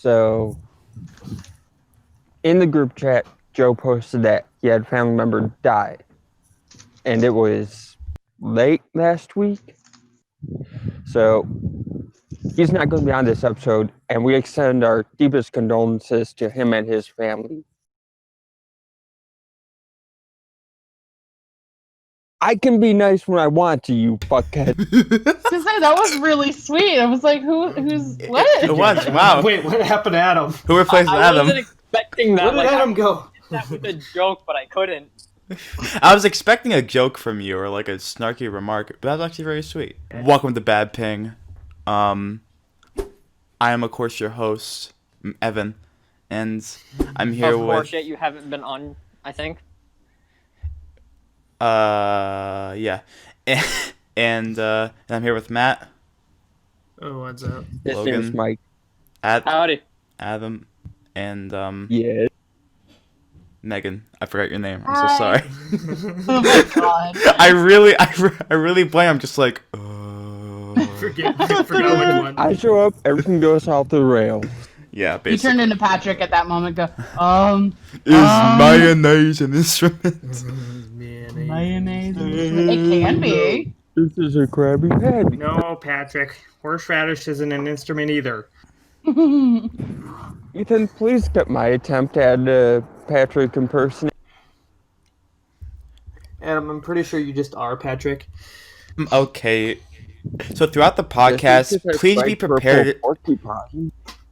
So, in the group chat, Joe posted that he had a family member die. And it was late last week. So, he's not going to be on this episode, and we extend our deepest condolences to him and his family. I can be nice when I want to, you fuckhead. That was really sweet. I was like, who's what? It was, wow. Wait, what happened to Adam? Who replaced I Adam? wasn't expecting that. Where did Adam go? That was a joke, but I couldn't. I was expecting a joke from you or like a snarky remark, but that was actually very sweet. Welcome to Bad Ping. I am, of course, your host, Evan, and I'm here with... Bullshit, you haven't been on, I think. Yeah. And I'm here with Matt. Oh, what's up? This Logan. is Mike. Howdy. Adam, and Yeah. Megan. I forgot your name. I'm Hi. so sorry. Oh my god. I really blame. I'm just like. Forget which one. I show up, everything goes off the rails. Yeah, You basically. turned into Patrick at that moment. Go, Is mayonnaise an instrument? mayonnaise. It can be. This is a Krabby Patty. No, Patrick. Horseradish isn't an instrument either. Ethan, please cut my attempt at Patrick impersonation. Adam, I'm pretty sure you just are Patrick. Okay. So throughout the podcast, please be prepared.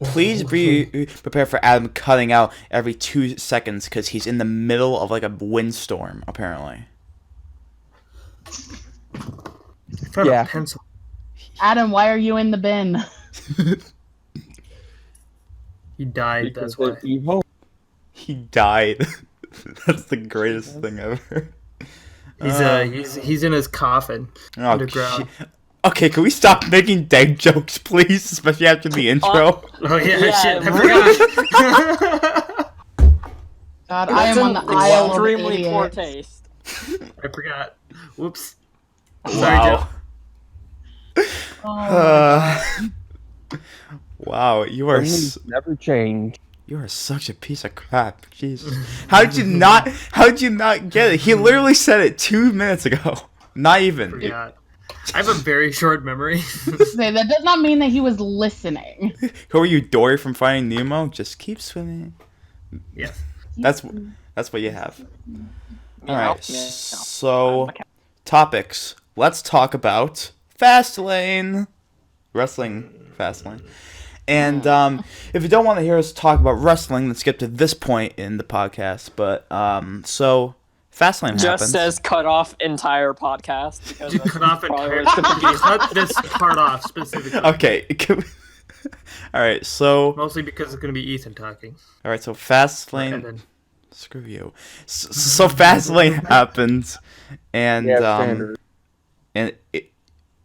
Please be prepared for Adam cutting out every 2 seconds because he's in the middle of like a windstorm, apparently. I found a pencil. Adam, why are you in the bin? He died, that's why. He died. That's the greatest thing ever. He's in his coffin underground. Okay, can we stop making dead jokes, please? Especially after the intro. Oh yeah, shit, I forgot. God, I am on the aisle of Extremely poor idiots. taste. I forgot. Whoops. Sorry, Wow. Joe. Wow, you are never change. you are such a piece of crap. Jesus. How did you not get it? He literally said it 2 minutes ago. Not even. Forgot. I have a very short memory. Say, that does not mean that he was listening. Who are you, Dory from Finding Nemo? Just keep swimming. Yeah. That's what you have. All right. Yeah. So, topics. Let's talk about Fastlane, wrestling Fastlane. And if you don't want to hear us talk about wrestling, then skip to this point in the podcast. But so Fastlane happens. Just says cut off entire podcast. Because You that's cut off probably entire. where it's gonna be. Cut this part off specifically. Okay. All right. So Mostly because it's gonna be Ethan talking. all right. So Fastlane. And then Screw you. So Fastlane happened, and standard. and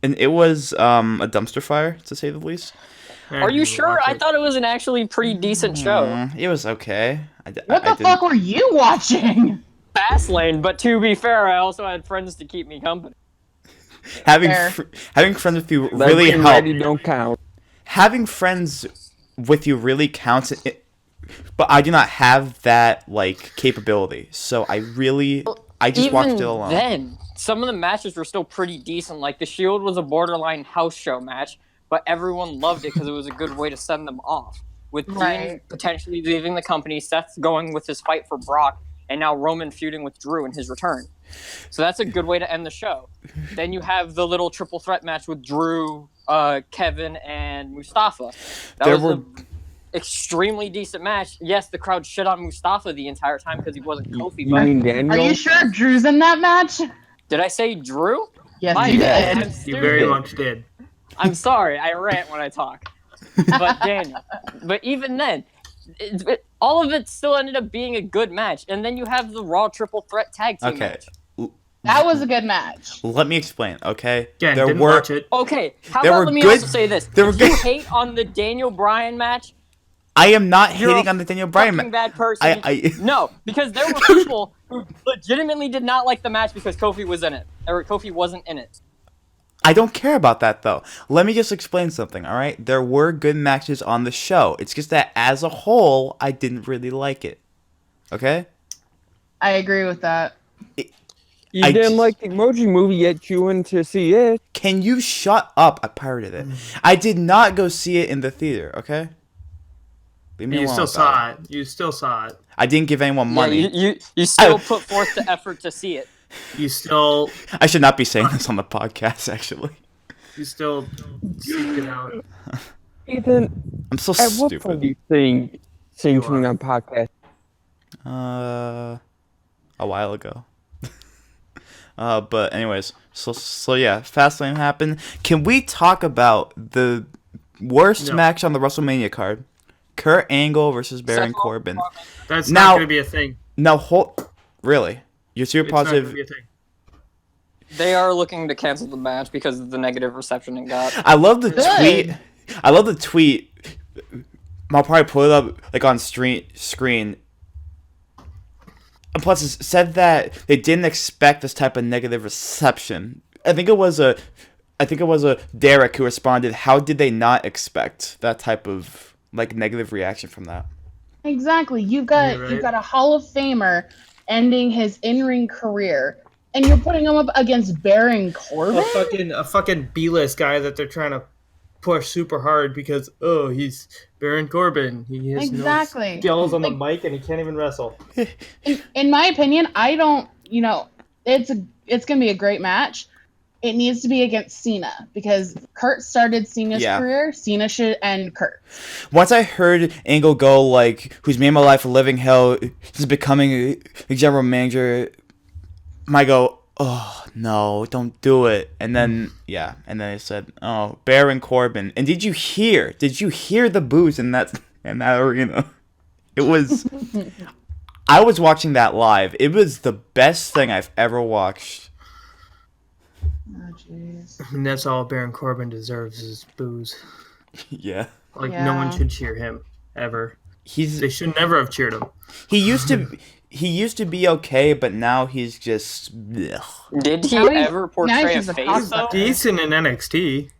it was a dumpster fire to say the least. Are you sure? I thought it was an actually pretty decent show. It was okay. What the fuck were you watching? Fastlane, but to be fair, I also had friends to keep me company. Having Fair. having friends with you really Ready helps. don't count. Having friends with you really counts. But I do not have that like capability, so I just watched it alone. Then, some of the matches were still pretty decent. Like the Shield was a borderline house show match, but everyone loved it because it was a good way to send them off. With Dean Right. potentially leaving the company, Seth going with his fight for Brock, and now Roman feuding with Drew in his return. So that's a good way to end the show. Then you have the little triple threat match with Drew, Kevin, and Mustafa. That was an extremely decent match. Yes, the crowd shit on Mustafa the entire time because he wasn't Kofi. You But mean Daniel? Are you sure Drew's in that match? did I say Drew? Yes, My you bad. did. I'm You very stupid. much did. I'm sorry. I rant when I talk. But Daniel. But even then, all of it still ended up being a good match. And then you have the Raw Triple Threat Tag Team Okay. match. That was a good match. Let me explain, okay? Again, didn't watch it. Okay, how There about were let me good- also say this. there were If you good- hate on the Daniel Bryan match, I am not you're hating a on the Daniel Bryan fucking match. bad person. No, because there were people who legitimately did not like the match because Kofi was in it. Or Kofi wasn't in it. I don't care about that, though. Let me just explain something, all right? There were good matches on the show. It's just that as a whole, I didn't really like it. Okay? I agree with that. You I didn't just- like the Emoji Movie, yet you went to see it. Can you shut up? I pirated it. I did not go see it in the theater, okay? Leave me You alone still with saw that. it. You still saw it. I didn't give anyone money. Yeah, you still put forth the effort to see it. You still I should not be saying this on the podcast, actually. seek it out. Ethan, I'm so at what point do stupid. you sing something on podcast? A while ago. But anyways, so yeah, Fastlane happened. Can we talk about the worst No. match on the WrestleMania card? Kurt Angle versus Baron Seth Corbin. That's Now- not going to be a thing. No, really? You're super It's not going to positive? be a thing. They are looking to cancel the match because of the negative reception it got. I love the Good. tweet. I love the tweet. I'll probably pull it up like on screen. And plus, it said that they didn't expect this type of negative reception. I think it was a Derek who responded. How did they not expect that type of like negative reaction from that? Exactly. You've Yeah, right. got a Hall of Famer ending his in-ring career, and you're putting him up against Baron Corbin. A fucking B-list guy that they're trying to push super hard because he's Baron Corbin. He has Exactly. no skills on the Like- mic and he can't even wrestle. In my opinion, I don't. It's gonna be a great match. It needs to be against Cena because Kurt started Cena's Yeah. career. Cena should end Kurt. Once I heard Angle go like, "Who's made my life a living hell," he's becoming a general manager. I go, "Oh no, don't do it!" And then I said, "Oh, Baron Corbin." And did you hear the boos in that arena? It was. I was watching that live. It was the best thing I've ever watched. Oh jeez. And that's all Baron Corbin deserves is booze. Yeah, Like, Yeah. no one should cheer him, ever. he's They should never have cheered him. he used to be okay, but now he's just. Ugh. Did he Now he's- ever now portray a he's a face cock though? Decent in NXT.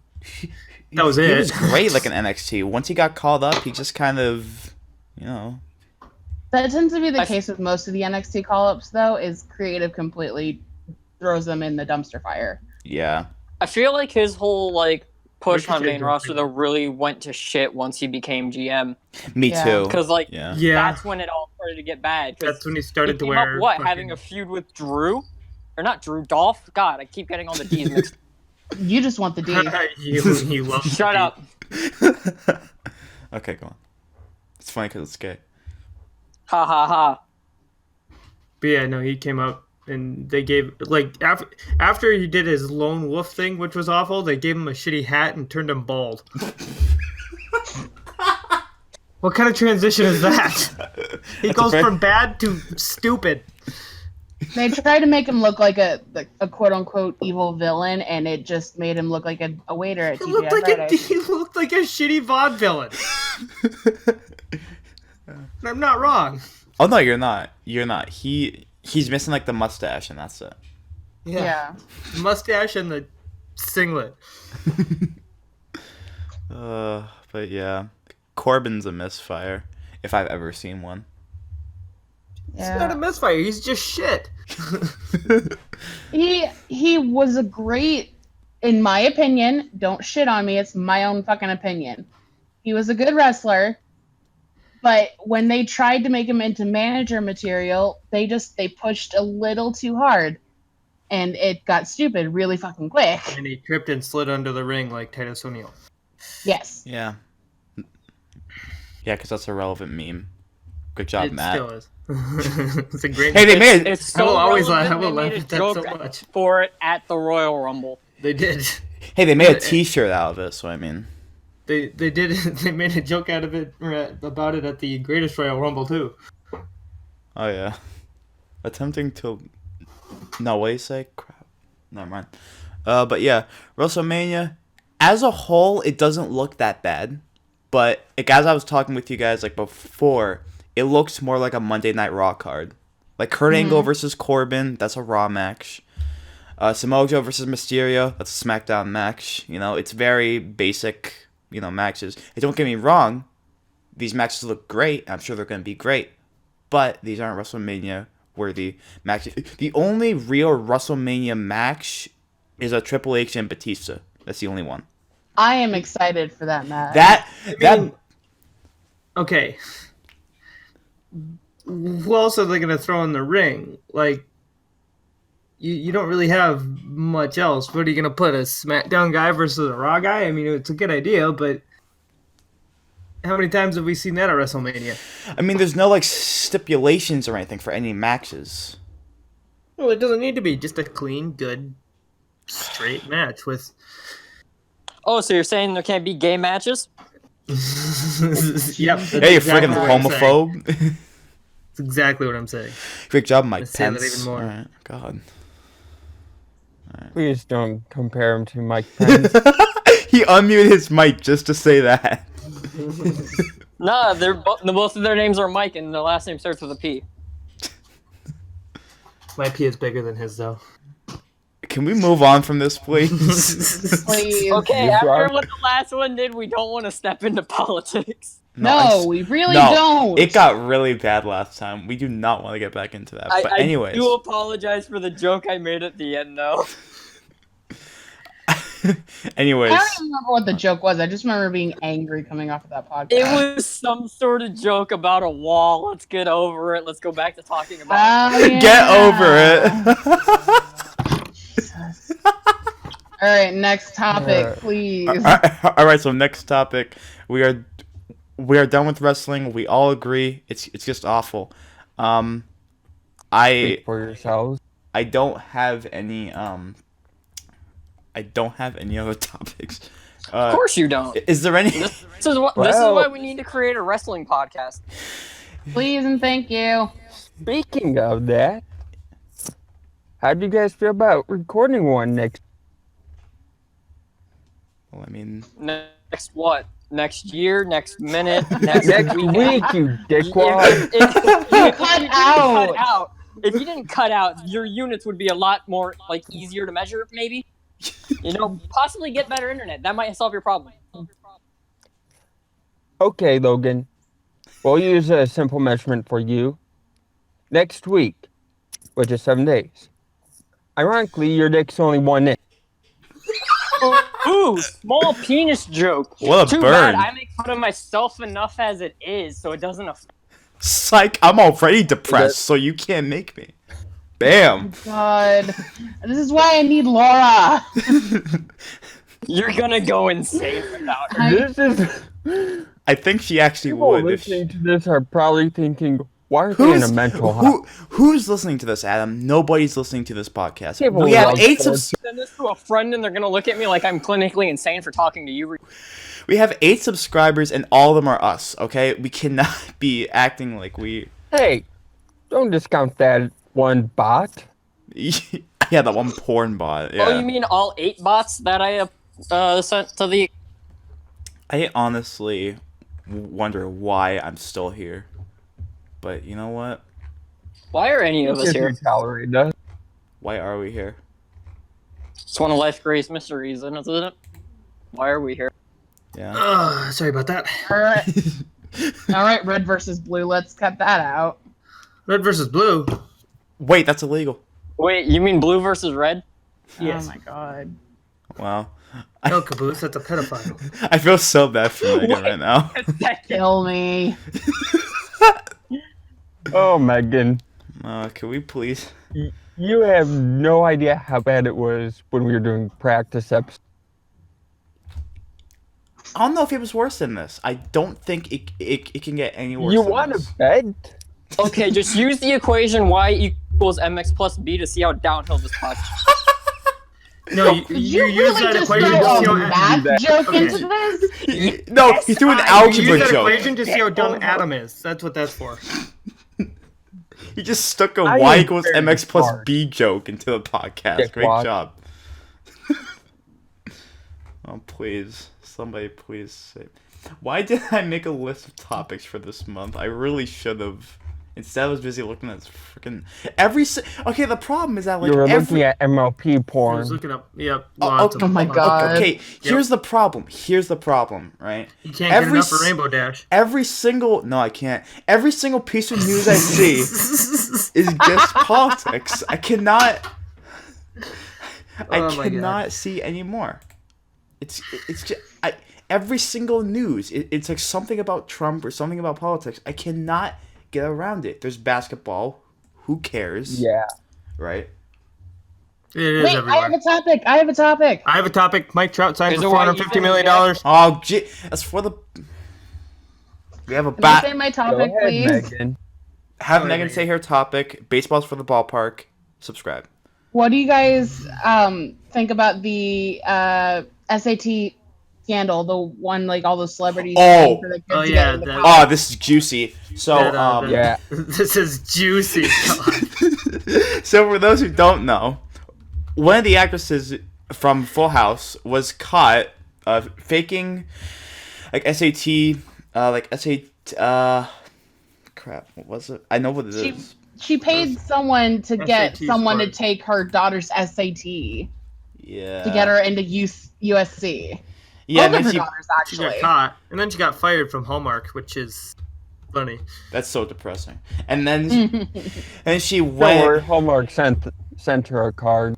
That was it. He was great like in NXT. Once he got called up, he just kind of, That tends to be the I- case with most of the NXT call-ups, though. Is creative completely throws them in the dumpster fire. yeah. I feel like his whole push Ricochet on main did roster pretty though really went to shit once he became GM Me Yeah. too. because Yeah. Yeah. that's when it all started to get bad. 'cause That's when he he started to came wear. up what fucking- having a feud with Drew, or not Drew, Dolph. God, I keep getting all the D's mixed. You just want the D. you love Shut the- up. Okay, go on. It's funny because it's gay. Ha ha ha. But yeah, no, he came up and they gave after he did his lone wolf thing, which was awful. They gave him a shitty hat and turned him bald. What kind of transition is that? He That's a goes very- from bad to stupid. They tried to make him look like a quote-unquote evil villain, and it just made him look like a waiter at He TGI looked like Fridays. he looked like a shitty Vaughn villain. I'm not wrong. Oh no, you're not. You're not. He's missing like the mustache, and that's it. Yeah. Mustache and the singlet. But yeah, Corbin's a misfire if I've ever seen one. He's not a misfire. He's just shit. He was a great, in my opinion, don't shit on me, it's my own fucking opinion. He was a good wrestler, but when they tried to make him into manager material, they pushed a little too hard. And it got stupid really fucking quick. And he tripped and slid under the ring like Titus O'Neil. Yes. Yeah. Yeah, because that's a relevant meme. Good job, It Matt. still is. It's a great. Hey, they made it. It's I so will always laugh. relevant, I will they laugh made a at that joke so much. for it at the Royal Rumble. They did. Hey, they made a T-shirt out of it. So I mean, They did. They made a joke out of it about it at the Greatest Royal Rumble too. oh yeah, attempting to. No, what do you say? Crap. Never mind. But yeah, WrestleMania as a whole, it doesn't look that bad. But as I was talking with you guys before, it looks more like a Monday Night Raw card. Like Kurt Angle versus Corbin, that's a Raw match. Samoa Joe versus Mysterio. That's a SmackDown match. You know, it's very basic, matches. And don't get me wrong. These matches look great. I'm sure they're going to be great. But these aren't WrestleMania-worthy matches. The only real WrestleMania match is a Triple H and Batista. That's the only one. I am excited for that match. Okay. Who else are they going to throw in the ring? Like, you don't really have much else. What are you going to put, a SmackDown guy versus a Raw guy? I mean, it's a good idea, but how many times have we seen that at WrestleMania? I mean, there's no, stipulations or anything for any matches. Well, it doesn't need to be. Just a clean, good, straight match with... Oh, so you're saying there can't be gay matches? Yep. Hey, you freaking homophobe. That's exactly what I'm saying. Great job, Mike Let's say that Pence. even more. All right. God. Please don't compare him to Mike Pence. He unmuted his mic just to say that. Nah, both of their names are Mike, and their last name starts with a P. My P is bigger than his, though. Can we move on from this, please? Please. Okay, You after brought- what the last one did, we don't want to step into politics. No, we really don't. It got really bad last time. We do not want to get back into that. But anyways. I do apologize for the joke I made at the end, though. Anyways. I don't even remember what the joke was. I just remember being angry coming off of that podcast. It was some sort of joke about a wall. Let's get over it. Let's go back to talking about it. Get over it. Jesus. All right, next topic, please. All right, so next topic. We are done with wrestling. We all agree it's just awful. Speak for yourselves. I don't have any other topics. Of course you don't. Is there any? This is why we need to create a wrestling podcast. Please and thank you. Speaking of that, how do you guys feel about recording one next? Well, I mean, Next what? Next year? Next minute? Next weekend? week, you dickwad. If you didn't cut out, your units would be a lot more easier to measure. Maybe, possibly get better internet. That might solve your problem. Okay, Logan. We'll use a simple measurement for you. Next week, which is 7 days. Ironically, your dick's only 1 inch. Ooh, small penis joke. What a Too burn. bad I make fun of myself enough as it is, so it doesn't affect. psych! I'm already depressed, so you can't make me. Bam. God, this is why I need Laura. You're gonna go insane without her. This is. I think she actually People would. listening to this are probably thinking, why are they in a mental hospital? Who's listening to this, Adam? Nobody's listening to this podcast. People We have love 8 sports. Send this to a friend and they're gonna look at me like I'm clinically insane for talking to you. We have 8 subscribers, and all of them are us. Okay, we cannot be acting like we. Hey, don't discount that one bot. Yeah, that one porn bot. Yeah. Oh, you mean all 8 bots that I sent to the? I honestly wonder why I'm still here. But you know what? Why are any of us here? Tolerate that. Why are we here? It's one of life's greatest mysteries, isn't it? Why are we here? Yeah. Sorry about that. All right, all right, red versus blue. Let's cut that out. Red versus blue. Wait, that's illegal. Wait, you mean blue versus red? Yes. Oh my God. Wow. No, Caboose, that's a pedophile. I feel so bad for Megan right now. Kill me. Oh, Megan. Can we please? You have no idea how bad it was when we were doing practice episodes. I don't know if it was worse than this. I don't think it can get any worse. You than want this. to bet? Okay, just use the equation y equals mx plus b to see how downhill this podcast. No, Did you use really that just equation throw to see a how math joke Okay. into this? No, he threw an You algebra use that joke. equation to see how dumb Adam is. That's what that's for. He just stuck a I y am equals very mx plus smart. b joke into the podcast. Dickwad. Great job. Oh, please. Somebody please say. Why did I make a list of topics for this month? I really should have Instead, I was busy looking at freaking Okay, the problem is that like You were every looking at MLP I porn. was looking up. Yep. Oh, Lots okay. of, Oh my lots of- God. okay. Here's the problem. Right? You can't get enough of s- Rainbow Dash. Every single I can't. Every single piece of news I see is just politics. I cannot. Oh my God. see anymore. It's just every single news. It's like something about Trump or something about politics. I cannot get around it. There's basketball. Who cares? Yeah. Right. It is Wait, everywhere. I have a topic. I have a topic. Mike Trout signed Is for it why you $450 think million. Oh, gee, that's for the. We have a Can I say bat. my Go topic, ahead, please? Megan. Have Sorry, Megan Megan. say her topic. Baseball's for the ballpark. Subscribe. What do you guys think about the SAT scandal? The one like all the celebrities Oh. paying for the kids Oh, to yeah, get into that- college. Oh, this is juicy. So, That, Yeah. This is juicy. God. so for those who don't know, one of the actresses from Full House was caught faking like SAT, crap. What was it? I know what it is. She paid someone to get SAT someone to score. take her daughter's SAT Yeah. to get her into USC. Yeah, Both and of her then she, daughters, She got actually. caught, and then she got fired from Hallmark, which is funny. that's so depressing. And then and she Don't worry, went. Hallmark sent her a card.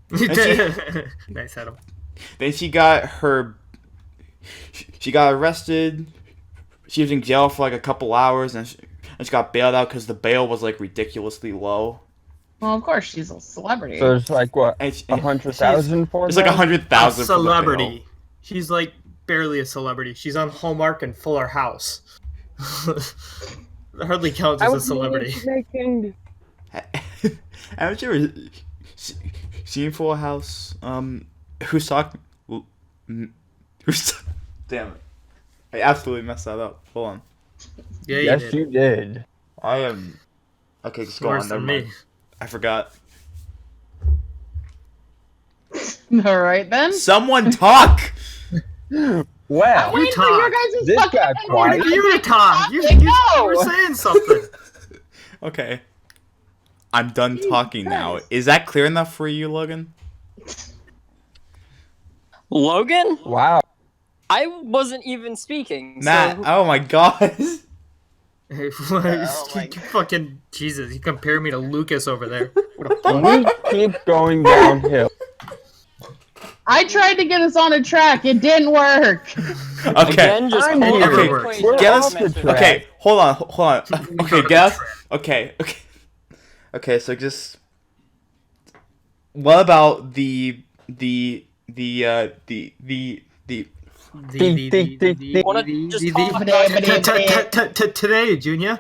Nice, Adam. Then she got her. She got arrested. She was in jail for like a couple hours, and she got bailed out because the bail was like ridiculously low. Well, of course, she's a celebrity. So it's like what, And she, 100,000 for it's like that? 100,000 A for the bail. celebrity. She's like barely a celebrity. She's on Hallmark and Fuller House. Hardly counts as a celebrity. Making... Haven't you ever seen Full House? Who's talking? Damn it! I absolutely messed that up. Hold on. Yeah, Yes, did. you did. I am. Okay, just go Worse on. than Never mind. me. I forgot. All right, then. Someone talk. Well, Wait for your talk. guys' This fucking got opinion. quiet. I You said to talk. You no. were saying something. Okay. I'm done talking now. Christ. Is that clear enough for you, Logan? Logan? wow. I wasn't even speaking. Matt. So Oh my god. Hey, Oh my you fucking Jesus! You compare me to Lucas over there. We keep going downhill. I tried to get us on a track. It didn't work. Okay. again, just I'm pull here. up the Okay, equation we're Get I us- mentioned. track. Okay. Hold on. Okay, Go guess. to the Okay. Okay. So just. What about the Wanna just talk- today, Junior.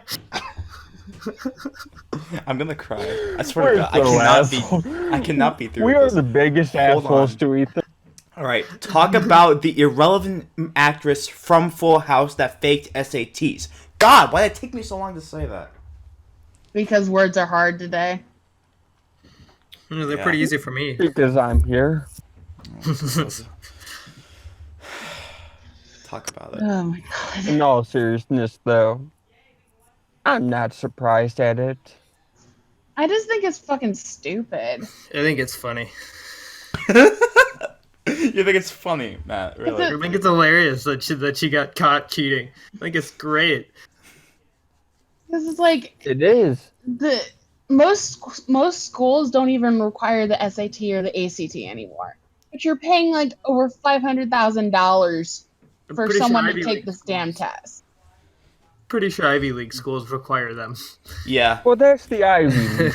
I'm gonna cry. I swear to We're God, I so cannot assholes. be. I cannot be through We with are this. the biggest Hold assholes on. to Ethan. All right, talk about the irrelevant actress from Full House that faked SATs. God, why did it take me so long to say that? Because words are hard today. They're Yeah. pretty easy for me. Because I'm here. Talk about it. Oh my god. In all seriousness, though, I'm not surprised at it. I just think it's fucking stupid. I think it's funny. You think it's funny, Matt? Really? I think it's hilarious that she got caught cheating. I think it's great. This is like It is. the most schools don't even require the SAT or the ACT anymore. But you're paying like over $500,000 I'm for pretty sure someone Ivy to take League this damn schools- test. Pretty sure Ivy League schools require them. Yeah. Well, that's the Ivy League.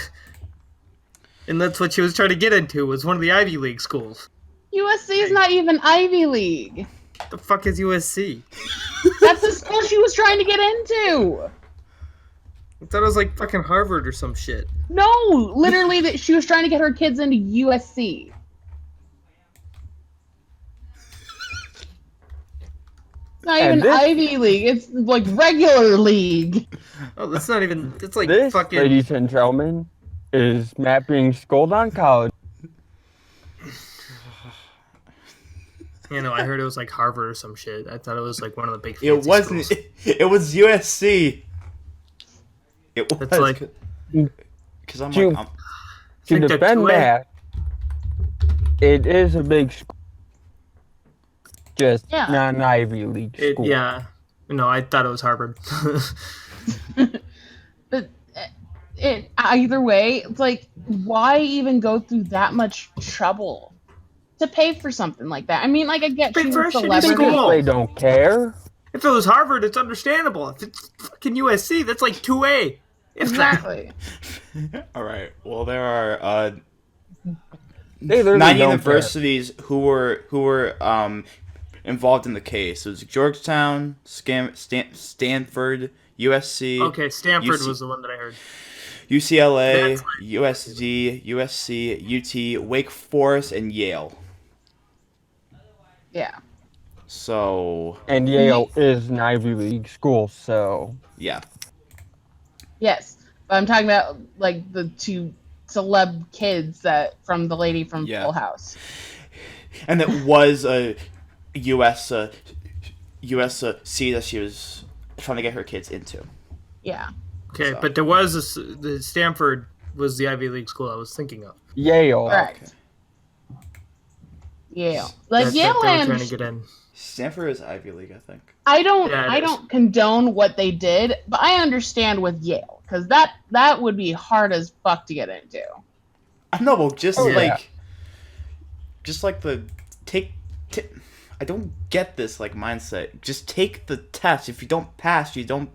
And that's what she was trying to get into, was one of the Ivy League schools. USC is not even Ivy League. What the fuck is USC? That's the school she was trying to get into. I thought it was like fucking Harvard or some shit. No, literally, that she was trying to get her kids into USC. It's not And even this- Ivy League. It's like regular league. Oh, that's not even. It's like This, fucking. ladies and gentlemen, is Matt being schooled on college. You know, I heard it was like Harvard or some shit. I thought it was like one of the big. It fancy wasn't. schools. It was USC. It was That's like because I'm to- like I'm, To think they're defend 2A. that, it is a big school, just Yeah. not an Ivy League school. yeah. No, I thought it was Harvard. But either way, it's like, why even go through that much trouble to pay for something like that? I mean, like, I get Pay she's for a a shitty Because celebrity. school. they don't care. If it was Harvard, it's understandable. If it's fucking USC, that's like 2A. If that. Exactly. all right. Well, there are They literally 9 don't universities who were involved in the case. It was Georgetown, Stanford, USC, Okay, Stanford UC was the one that I heard. UCLA, That's right. USD, USC, UT, Wake Forest, and Yale. Yeah. So care. And Yale is an Ivy League school, so yeah, Yes. But I'm talking about, like, the 2 celeb kids that from the lady from Yeah. Full House. and it was a USC that she was trying to get her kids into. Yeah. Okay, So- but there was the Stanford was the Ivy League school I was thinking of. Yale. Correct. Yale. Like, that Yale they were and trying to get in. Stanford is Ivy League, I think. I don't Yeah, it I is. don't condone what they did, but I understand with Yale because that would be hard as fuck to get into. I know, but just Oh, yeah. just like the take. I don't get this like mindset. Just take the test. If you don't pass, you don't.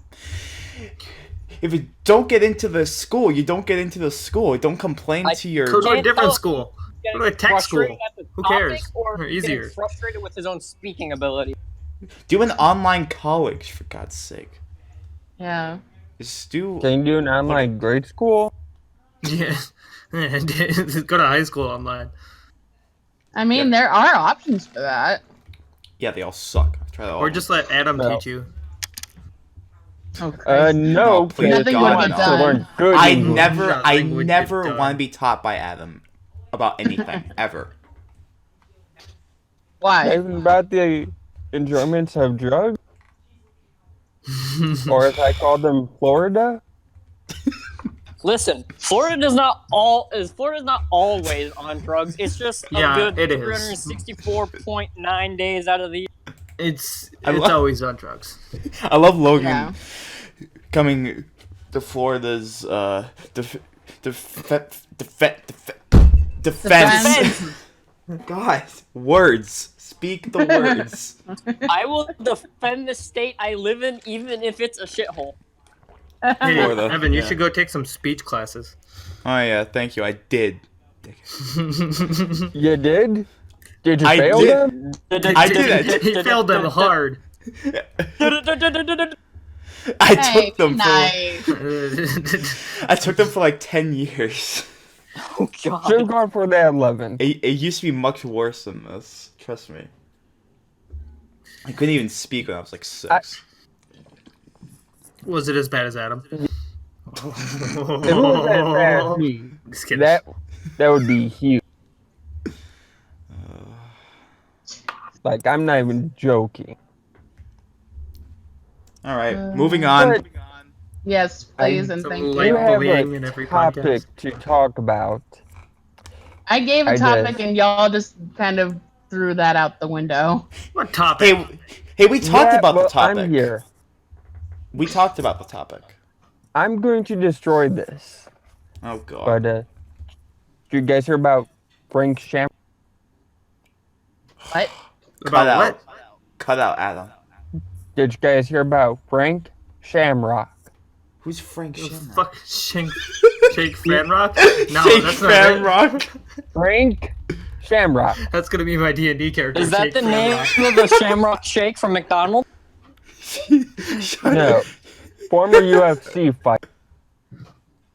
If you don't get into the school, you don't get into the school. Don't complain to your. Go to a Can't different tell- school. Getting Go to a tech frustrated school. at the Who topic cares? Or Or getting easier. frustrated with his own speaking ability. Do an online college, for God's sake. Yeah. Just do. Can you do an online grade school? Yeah. Go to high school online. I mean, there are options for that. Yeah, they all suck. I've tried all. Or of just them. let Adam No. teach you. Oh, Christ. No, Oh, please, because Nothing you God, would want get to done. learn good I English. never Nothing would get done. want to be taught by Adam about anything ever. Why? Even about the enjoyments of drugs, or as I call them, Florida. Listen, Florida's not always on drugs. It's just a Yeah, good it is. 364.9 days out of the year. It's I love- always on drugs. I love Logan Yeah. coming to Florida's defense. Defense. God, words. Speak the words. I will defend the state I live in, even if it's a shithole. Hey, Florida, Evan, you yeah. should go take some speech classes. Oh yeah, thank you. I did. You did? Did you I fail did. them? I did. He failed them hard. I Hey, took them for. nice. I took them for like 10 years. Oh Should have god. gone for that 11. It used to be much worse than this. Trust me. I couldn't even speak when I was like 6. Was it as bad as Adam? If it was that bad as me, Just kidding. that would be huge. Like, I'm not even joking. All right, moving on. But Yes, please and Some thank you. light you have bullying a in every topic podcast. to talk about. I gave a I topic did. and y'all just kind of threw that out the window. What topic? Hey, we talked Yeah, about well, the topic. I'm here. We talked about the topic. I'm going to destroy this. Oh god. But, did you guys hear about Frank Sham? What? About out. what? Cut out, Adam. Did you guys hear about Frank Shamrock? Who's Frank The Shamrock? fuck, Shake Fanrock? No, Shake that's not Fan it. Rock. Frank Shamrock. That's gonna be my D&D character. Is that Shake the name Fanrock. of the Shamrock Shake from McDonald's? Shut No. up. Former UFC fight.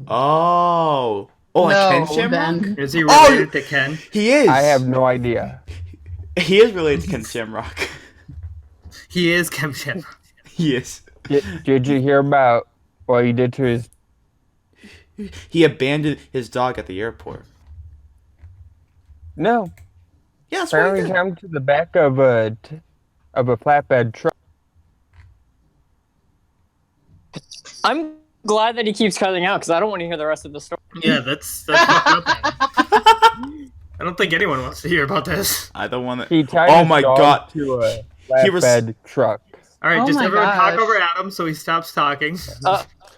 Oh. Oh, No, Ken Shamrock? then. Is he related to Ken? He is. I have no idea. He is related to Ken Shamrock. He is Ken Shamrock. He is. Did you hear about what he did to his... He abandoned his dog at the airport. No. Yeah, that's what he Apparently did. came to the back of a flatbed truck. I'm glad that he keeps cutting out because I don't want to hear the rest of the story. Yeah, that's fucked up. I don't think anyone wants to hear about this. I don't want to. He tied Oh his my dog God. to a He was- flatbed truck. All right, Oh just my everyone talk gosh. over Adam so he stops talking.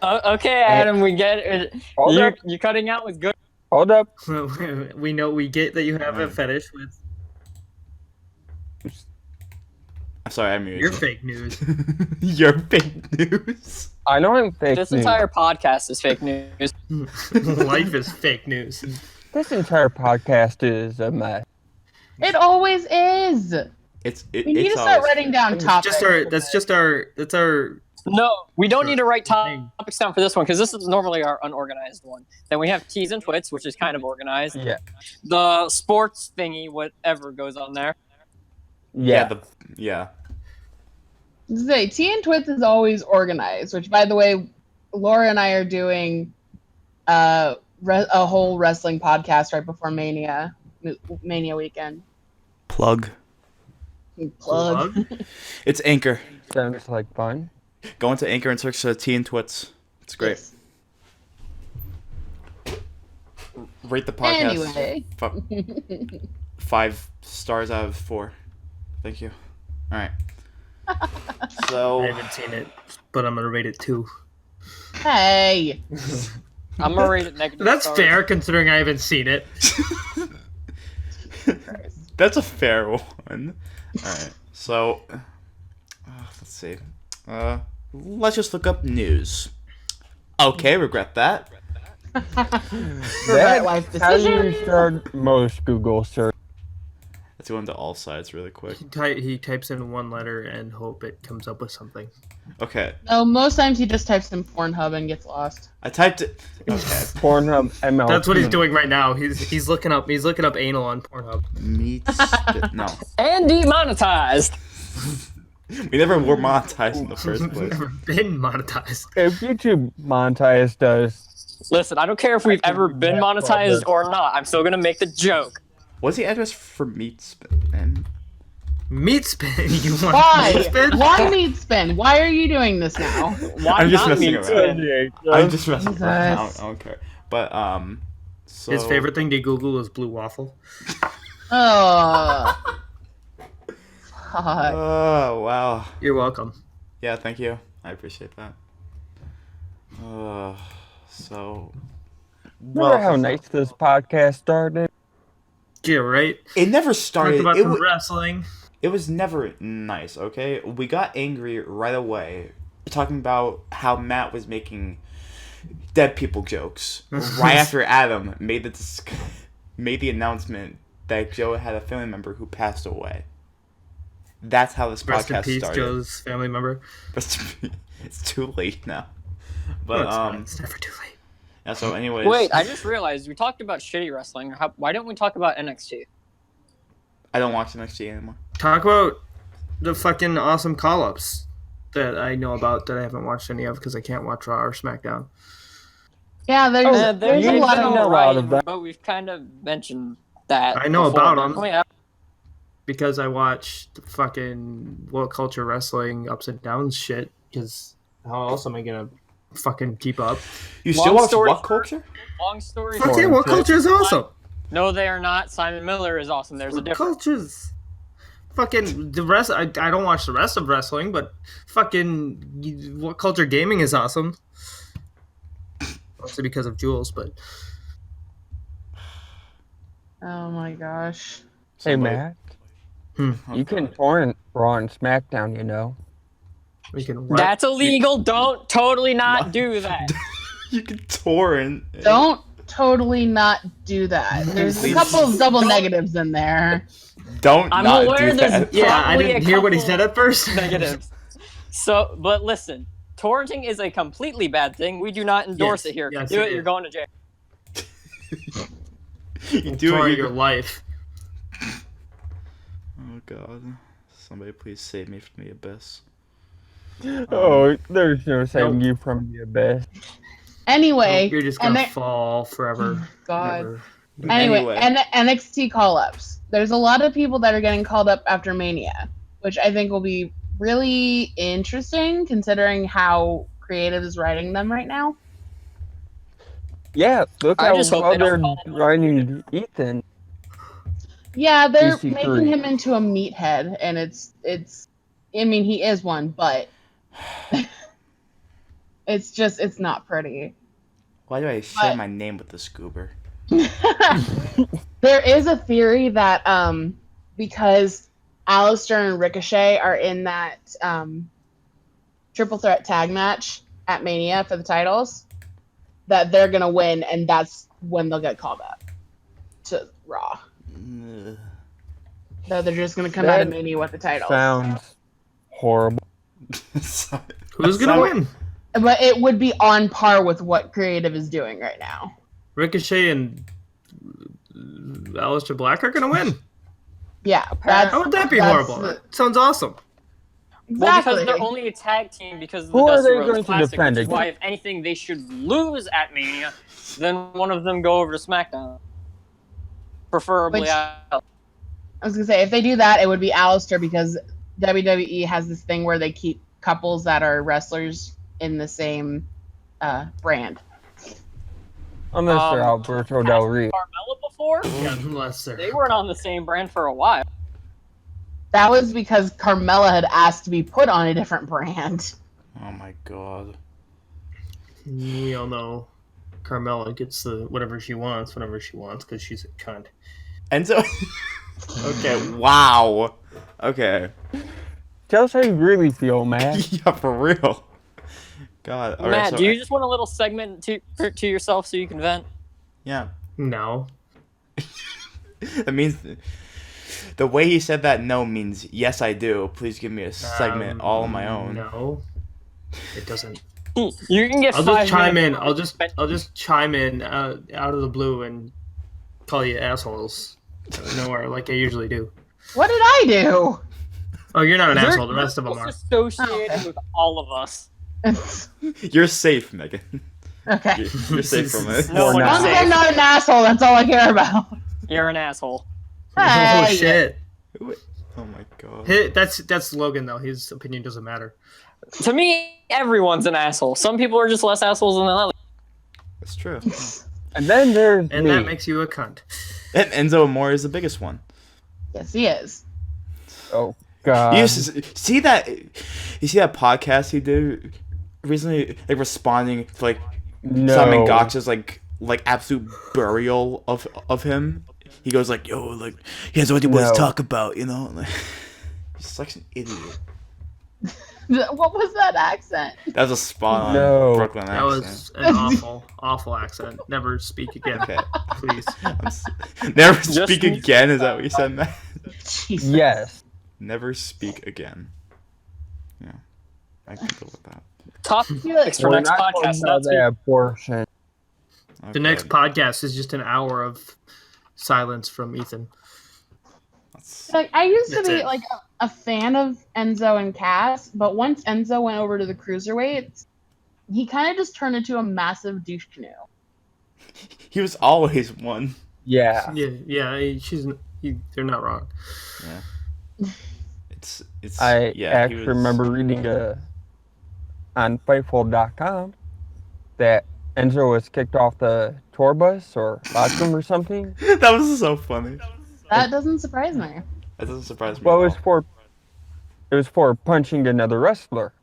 Okay, Adam, we get it. Hold up. You cutting out was good. Hold up. we get that you have a fetish with I'm sorry, I muted your you. fake news. Your fake news. I know I'm fake This news. entire podcast is fake news. Life is fake news. This entire podcast is a mess. It always is. We need to start writing down topics. That's our No, we don't need to write Thing. topics down for this one because this is normally our unorganized one. Then we have T's and Twits, which is kind of organized. Yeah. The sports thingy, whatever goes on there. Yeah. Yeah. Say T and Twits is always organized, which by the way, Laura and I are doing a whole wrestling podcast right before Mania weekend. Plug. Plug. It's Anchor. Sounds like fun. Go into Anchor and search T and Twits. It's great. Yes. Rate the podcast. Anyway. 5 stars out of 4. Thank you. All right. So I haven't seen it, but I'm gonna rate it 2. Hey. I'm gonna rate it negative. That's stars. fair considering I haven't seen it. that's a fair one. All right. So let's see. Let's just look up news. Okay, regret that. Regret life How do decision. you start most Google search? Let's go into all sides really quick. He types in one letter and hope it comes up with something. Okay. No, most times he just types in Pornhub and gets lost. I typed it. Okay. Pornhub ML. That's what he's doing right now. He's looking up anal on Pornhub. Meat. No. And demonetized. We never were monetized in the first We've place. never been monetized. If YouTube monetized us, Listen, I don't care if we've ever been monetized or not. I'm still gonna make the joke. What's the address for Meat Spin? Meat spin. You want Why? meat spin? Why meat spin? Why are you doing this now? Why I'm just not messing me? around. Too? I'm just messing around. I Jesus. don't care. But so His favorite thing to Google is blue waffle. Oh. Fuck. Oh wow. You're welcome. Yeah, thank you. I appreciate that. So. remember how nice this podcast started? Yeah, right. It never Talked started. about It, some wa- wrestling. it was never nice. Okay, we got angry right away, talking about how Matt was making dead people jokes right after Adam made the announcement that Joe had a family member who passed away. That's how this Rest in podcast peace, started. Joe's family member. It's too late now. No, But it's fine. It's never too late. yeah. So, anyways, Wait, I just realized we talked about shitty wrestling. Why don't we talk about NXT? I don't watch NXT anymore. Talk about the fucking awesome call-ups that I know about that I haven't watched any of because I can't watch Raw or SmackDown. Yeah, there's There's you a lot been of a lot alright, of that. but we've kind of mentioned that. I know before. about 'em. Oh, yeah. Because I watch the fucking World Culture Wrestling ups and downs shit. Because how else am I gonna fucking keep up? You Long still watch story what short- culture? Long story Fuck short. yeah, World Culture is awesome. No, they are not. Simon Miller is awesome. There's a World difference. Cultures. Fucking the rest. I don't watch the rest of wrestling, but fucking World Culture Gaming is awesome. Mostly because of Jules, but Oh my gosh. Hey, Somebody- Matt. Oh, You can God. torrent Raw and SmackDown, you know. we can. That's illegal. Don't totally not do that. You can torrent. Don't totally not do that. There's a Please. couple of double negatives in there. Don't. I'm not aware do there's- that. Yeah, I Probably didn't a hear what he couple said at first. Negatives. So, but listen, torrenting is a completely bad thing. We do not endorse Yes, it here. If yes, you do it it, you're is. going to jail. You do Enjoy it. your life. Oh God! Somebody please save me from the abyss. Oh, there's no saving you from the abyss. Anyway, You're just and gonna they- fall forever. God. Never. Anyway, and NXT call-ups. There's a lot of people that are getting called up after Mania, which I think will be really interesting considering how creative is writing them right now. Yeah, look I how just hope well they don't they're fall in love writing Ethan. Yeah, they're EC3. making him into a meathead, and it's. I mean, he is one, but it's not pretty. Why do I share But- my name with the Scoober? There is a theory that because Alistair and Ricochet are in that triple threat tag match at Mania for the titles, that they're gonna win, and that's when they'll get called up to Raw. Ugh. So they're just gonna come out of That Mania with the titles. Sounds horrible. Who's gonna win? But it would be on par with what Creative is doing right now. Ricochet and Aleister Black are gonna win. Yeah, How would that be horrible? That sounds awesome. Well, Exactly. because they're only a tag team because of the Who are Dusty they Rhodes going to Classic, defend which is why, against? if anything, they should lose at Mania, then one of them go over to SmackDown. Preferably Which- out. I was gonna say, if they do that, it would be Alistair, because WWE has this thing where they keep couples that are wrestlers in the same brand. Unless they're Alberto Del Rio. Carmella before? Yeah, unless They they're. weren't on the same brand for a while. That was because Carmella had asked to be put on a different brand. Oh my god. We all know Carmella gets the whatever she wants whenever she wants because she's a cunt. Enzo. Okay. Wow. Okay. Tell us how you really feel, Matt. Yeah, for real. God. All right, Matt, so- do you just want a little segment to yourself so you can vent? Yeah. No. That means the way he said that no means yes I do. Please give me a segment all on my own. No. It doesn't. You can get I'll 5 just chime in. minutes. I'll just chime in out of the blue and call you assholes. Out of nowhere, like I usually do. What did I do? Oh, you're not an You're- asshole. The rest of them you're are. associated with all of us. You're safe, Megan. Okay. You're safe from it. No Or one As long is as safe. I'm not an asshole, that's all I care about. You're an asshole. Oh Hey. shit! Oh my god. That's Logan though. His opinion doesn't matter. To me, everyone's an asshole. Some people are just less assholes than others. That's true. And then there's And me. that makes you a cunt. And Enzo Amore is the biggest one. Yes, he is. Oh god. You see that? You see that podcast he did recently, like responding to like No. Simon Gotch's like absolute burial of him. He goes like, "Yo, like he has no idea what No. to talk about," you know. Like, he's such an idiot. What was that accent? That was a spot on No. Brooklyn That accent. was an awful accent. Never speak again, Okay. please. Never Just- speak again. Is that what you said, Matt? Jesus. Yes. Never speak again. Yeah, I can go with that. Topics for We're next not talking podcast. about That's that abortion. The Okay. next podcast is just an hour of silence from Ethan. That's- Like, I used to That's be it. like a fan of Enzo and Cass, but once Enzo went over to the cruiserweights, he kind of just turned into a massive douche canoe. He was always one. Yeah. They're not wrong. It's I yeah. actually remember reading on Fightful.com that Enzo was kicked off the tour bus or locker room or something. That was so funny. That doesn't surprise me. That doesn't surprise me. Well, at all. it was for punching another wrestler.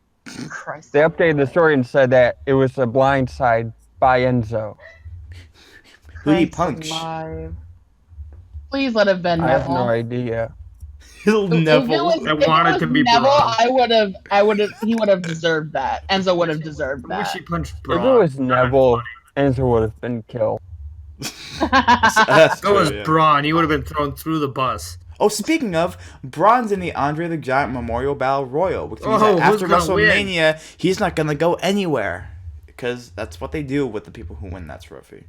Christ. They updated the story and said that it was a blindside by Enzo. Who did he Christ punch? alive. Please let it have been I have no Neville. idea. Little Neville. I wanted to be Neville, Braun. he would have deserved that. Enzo would have deserved I wish that. he punched If Braun. it was Neville, Enzo would have been killed. That's If it was true, yeah. Braun, he would have been thrown through the bus. Oh, speaking of, Braun's in the Andre the Giant Memorial Battle Royal, which means Oh, that who's after gonna win? WrestleMania, he's not gonna go anywhere because that's what they do with the people who win that trophy.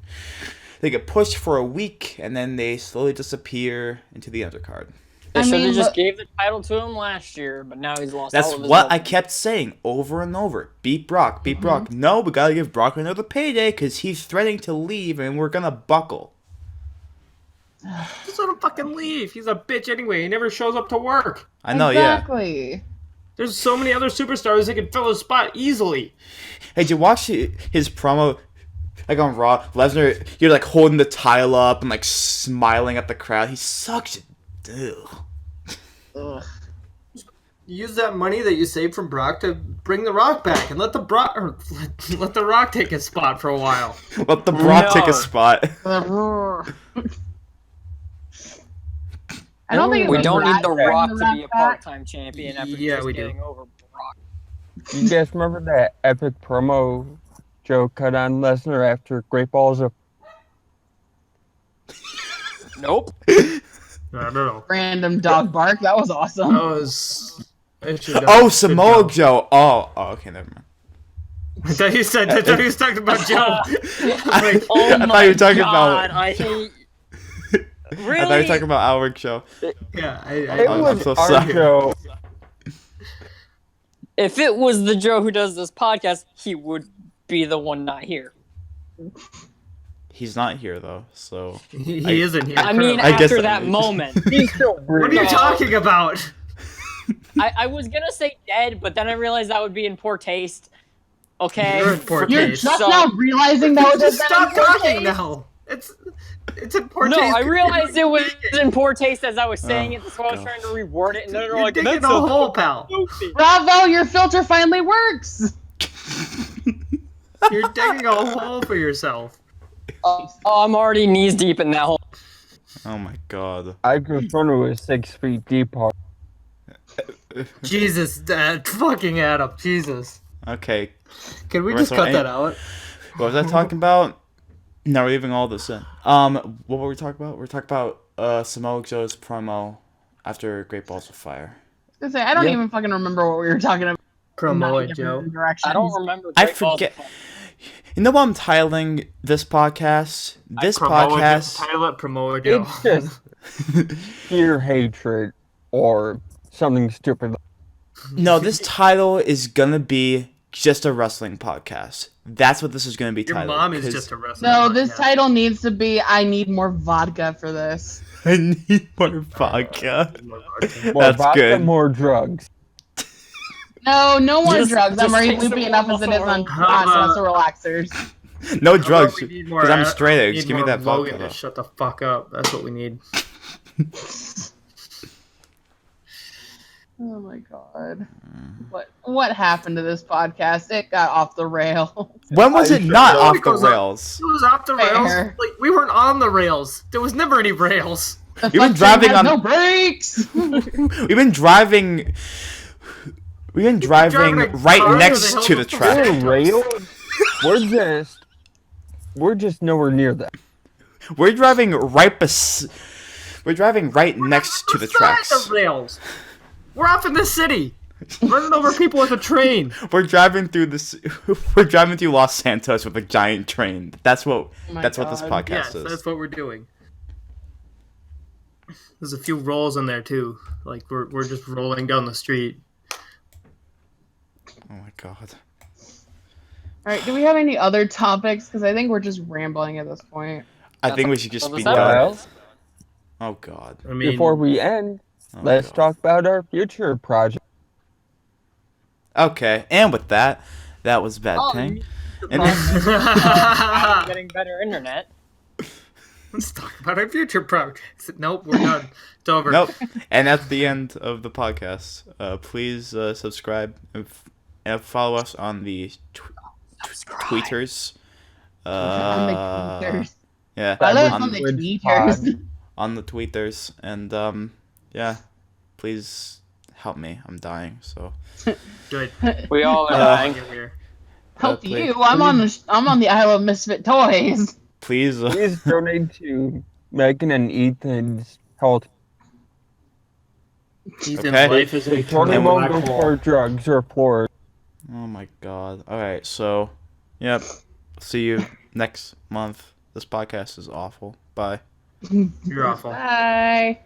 They get pushed for a week and then they slowly disappear into the undercard. They I should mean, have just but- gave the title to him last year, but now he's lost That's all of his what I momentum. kept saying over and over. Beat Brock, beat Brock. No, we gotta give Brock another payday because he's threatening to leave and we're gonna buckle. Just let him fucking leave. He's a bitch anyway. He never shows up to work. I know, exactly. There's so many other superstars that could fill his spot easily. Hey, did you watch his promo? Like on Raw, Lesnar, you're like holding the title up and like smiling at the crowd. He sucks. Ugh. Use that money that you saved from Brock to bring The Rock back and let The Rock take his spot for a while. Let the Brock take No. a spot. I don't think it We was don't need The Brock Rock bringing to be a Rock back. part-time champion after Yeah, just we do. getting over Brock. You guys remember that epic promo Joe cut on Lesnar after Great Balls of Nope. I don't know. Random dog bark. That was awesome. That was. Oh, Samoa Joe. Oh, okay, never mind. I thought he was talking about Joe. Like, Oh I thought my you were talking God, about. I hate. Really? I thought you were talking about Alric Show. yeah, It I'm was so our sorry. show. If it was the Joe who does this podcast, he would be the one not here. He's not here though, so he isn't here. I mean, I guess after that- that moment. He's still what are breathing. you talking about? I was gonna say dead, but then I realized that would be in poor taste. Okay. You're in poor You're taste. just So- now realizing that was Just just stop talking now. It's in poor No, taste. I realized it was in poor taste as I was saying Oh, it, so I was God. trying to reword it, and then they're You're like, digging that's a so hole, pal. stupid. Bravo, your filter finally works. You're digging a hole for yourself. Oh, I'm already knees deep in that hole. oh my god. I grew front of was 6 feet deep. Jesus, fucking Adam. Jesus. Okay, Can we just cut that out? what was I talking about? No, we're leaving all this in. What were we talking about? We're talking about Samoa Joe's promo after Great Balls of Fire. I was gonna say, I don't Yeah. even fucking remember what we were talking about. Promo it, Nine Joe. different directions. I don't remember. I Great Balls of forget. Fire. You know what I'm titling this podcast? This podcast. Title it Promo it, Joe. It's just pure hatred or something stupid. No, this title is gonna be just a wrestling podcast. That's what this is gonna be Your titled. mom is 'cause just a wrestler. No, this title needs to be I need more vodka for this. I need more vodka. More That's vodka, good. more drugs. No, no more Just- drugs. I'm just already take some loopy enough as it is on muscle relaxers. No drugs, We need because I'm straight edge. need Give me more that vodka. Logan to though. shut the fuck up. That's what we need. Oh my god. What happened to this podcast? It got off the rail. When was it not No, off it the goes up. rails? It was off the rails. Fair. Like we weren't on the rails. There was never any rails. The You've been fuck driving train has on- no brakes. We've been driving. We've been driving driving a right car next to the to the hills of tracks. We're rails. We're just nowhere near that. We're driving right We're driving right next to the Beside tracks. The rails. We're off in the city, running over people with a train. We're driving through this. We're driving through Los Santos with a giant train. That's what. Oh my That's what this God. podcast Yes, is. that's what we're doing. There's a few rolls in there too. Like we're just rolling down the street. Oh my god. All right, do we have any other topics? Because I think we're just rambling at this point. I think we should just Well, be this done. episode- Oh god. I mean, Before we end, Oh, let's God. talk about our future project. Okay, and with that, that was Bad Oh, Ping. you- And I'm getting better internet. let's talk about our future projects. Nope, we're done. It's over. nope. And that's the end of the podcast. Please subscribe and follow us on the tweeters. On the tweeters. Yeah, Follow us was on the good tweeters. on the tweeters, and yeah, please help me. I'm dying. So Good. We all are Uh, dying. Get here. Help please- you. I'm on the Isle of Misfit Toys. please. Please donate to Megan and Ethan's health. Ethan's Okay. life is a Totally And won't go for drugs or for Oh my god. All right. So, yep. See you next month. This podcast is awful. Bye. You're awful. Bye.